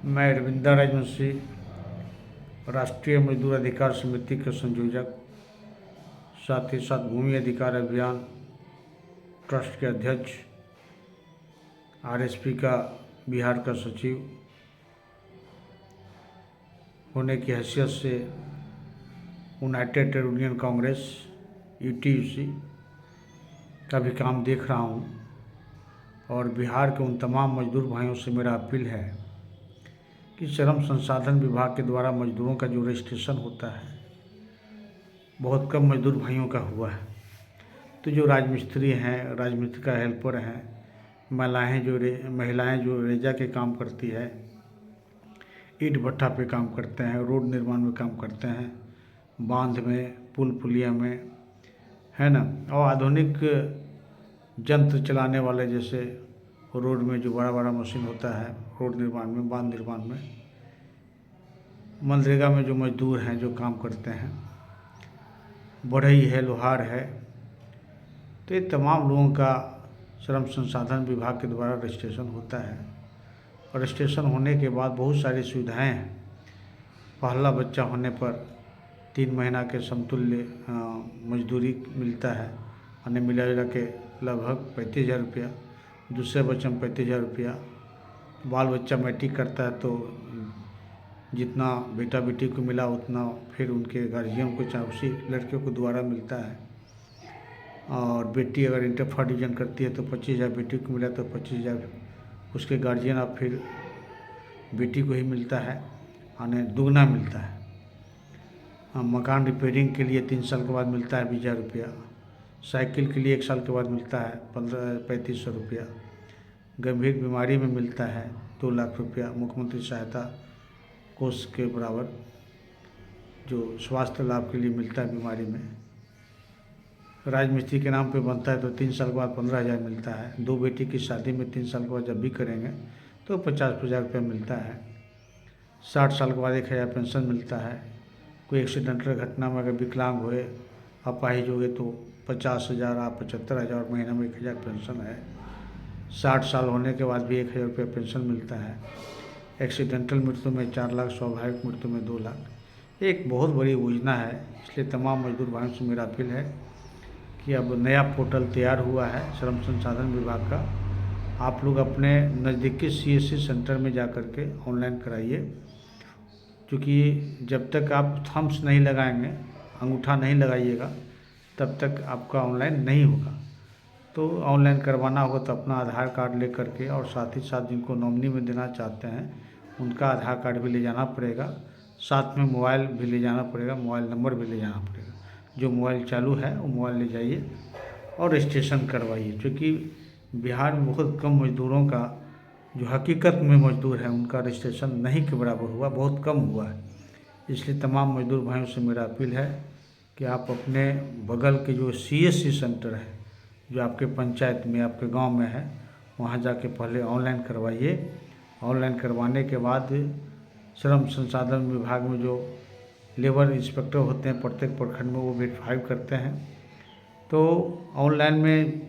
मैं रविंदर राजवंशी, राष्ट्रीय मजदूर अधिकार समिति के संयोजक, साथ ही साथ भूमि अधिकार अभियान ट्रस्ट के अध्यक्ष, आरएसपी का बिहार का सचिव होने की हैसियत से यूनाइटेड ट्रेड यूनियन कांग्रेस यूटीयूसी का भी काम देख रहा हूँ। और बिहार के उन तमाम मजदूर भाइयों से मेरा अपील है कि श्रम संसाधन विभाग के द्वारा मजदूरों का जो रजिस्ट्रेशन होता है बहुत कम मजदूर भाइयों का हुआ है। तो जो राजमिस्त्री हैं, राजमिस्त्री का हेल्पर हैं, महिलाएं जो रेजा के काम करती है, ईंट भट्ठा पे काम करते हैं, रोड निर्माण में काम करते हैं, बांध में, पुल पुलिया में, है ना, और आधुनिक यंत्र चलाने वाले जैसे रोड में जो बड़ा बड़ा मशीन होता है, रोड निर्माण में, बांध निर्माण में, मनरेगा में जो मजदूर हैं जो काम करते हैं, बढ़ई है, लोहार है, तो ये तमाम लोगों का श्रम संसाधन विभाग के द्वारा रजिस्ट्रेशन होता है। और रजिस्ट्रेशन होने के बाद बहुत सारी सुविधाएं हैं। पहला बच्चा होने पर 3 महीना के समतुल्य मजदूरी मिलता है, यानी मिला जुला के लगभग 35,000 रुपया। दूसरे बच्चे में 35,000 रुपया। बाल बच्चा मैट्रिक करता है तो जितना बेटा बेटी को मिला उतना फिर उनके गार्जियन को, चाहे उसी लड़कियों को दोबारा मिलता है। और बेटी अगर इंटर फर्स्ट डिवीजन करती है तो 25,000 बेटी को मिला तो 25,000 उसके गार्जियन अब फिर बेटी को ही मिलता है, यानी दुगना मिलता है। मकान रिपेयरिंग के लिए 3 साल के बाद मिलता है 20,000 रुपया। साइकिल के लिए 1 साल के बाद मिलता है 3500 रुपया। गंभीर बीमारी में मिलता है 2 लाख रुपया, मुख्यमंत्री सहायता कोष के बराबर जो स्वास्थ्य लाभ के लिए मिलता है बीमारी में। राजमिस्त्री के नाम पे बनता है तो 3 साल के बाद 15,000 मिलता है। 2 बेटी की शादी में 3 साल के बाद जब भी करेंगे तो 50,000 रुपया मिलता है। 60 साल के बाद 1,000 पेंशन मिलता है। कोई एक्सीडेंटल घटना में अगर विकलांग हुए, अपाहिज हो गए तो 50,000 या 75,000 महीना में 1,000 पेंशन है। 60 साल होने के बाद भी 1,000 रुपया पेंशन मिलता है। एक्सीडेंटल मृत्यु में 4 लाख, स्वाभाविक मृत्यु में 2 लाख। एक बहुत बड़ी योजना है। इसलिए तमाम मजदूर भाइयों से मेरा अपील है कि अब नया पोर्टल तैयार हुआ है श्रम संसाधन विभाग का। आप लोग अपने नज़दीकी सीएससी सेंटर में जा कर के ऑनलाइन कराइए, क्योंकि जब तक आप थम्स नहीं लगाएंगे, अंगूठा नहीं लगाइएगा, तब तक आपका ऑनलाइन नहीं होगा। तो ऑनलाइन करवाना होगा तो अपना आधार कार्ड ले करके, और साथ ही साथ जिनको नॉमिनी में देना चाहते हैं उनका आधार कार्ड भी ले जाना पड़ेगा। साथ में मोबाइल भी ले जाना पड़ेगा, मोबाइल नंबर भी ले जाना पड़ेगा। जो मोबाइल चालू है वो मोबाइल ले जाइए और रजिस्ट्रेशन करवाइए, क्योंकि बिहार में बहुत कम मजदूरों का जो हकीकत में मजदूर है उनका रजिस्ट्रेशन नहीं के बराबर हुआ, बहुत कम हुआ है। इसलिए तमाम मजदूर भाइयों से मेरा अपील है कि आप अपने बगल के जो सीएससी सेंटर है जो आपके पंचायत में, आपके गांव में है, वहां जाके पहले ऑनलाइन करवाइए। ऑनलाइन करवाने के बाद श्रम संसाधन विभाग में जो लेबर इंस्पेक्टर होते हैं प्रत्येक प्रखंड में, वो वेरीफाई करते हैं। तो ऑनलाइन में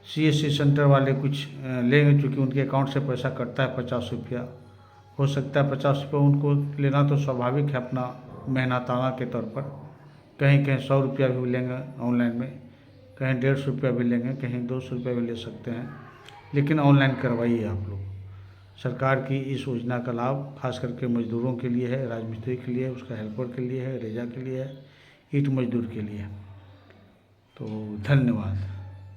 सीएससी सेंटर वाले कुछ लेंगे, चूँकि उनके अकाउंट से पैसा कटता है 50 रुपया। हो सकता है 50 रुपये उनको लेना तो स्वाभाविक है अपना मेहनताना के तौर पर। कहीं कहीं 100 रुपया भी लेंगे ऑनलाइन में, कहीं 150 रुपया भी लेंगे, कहीं 200 रुपया भी ले सकते हैं। लेकिन ऑनलाइन करवाइए आप लोग। सरकार की इस योजना का लाभ खास करके मजदूरों के लिए है, राजमिस्त्री के लिए है, उसका हेल्पर के लिए है, रेजा के लिए है, ईंट मजदूर के लिए है। तो धन्यवाद।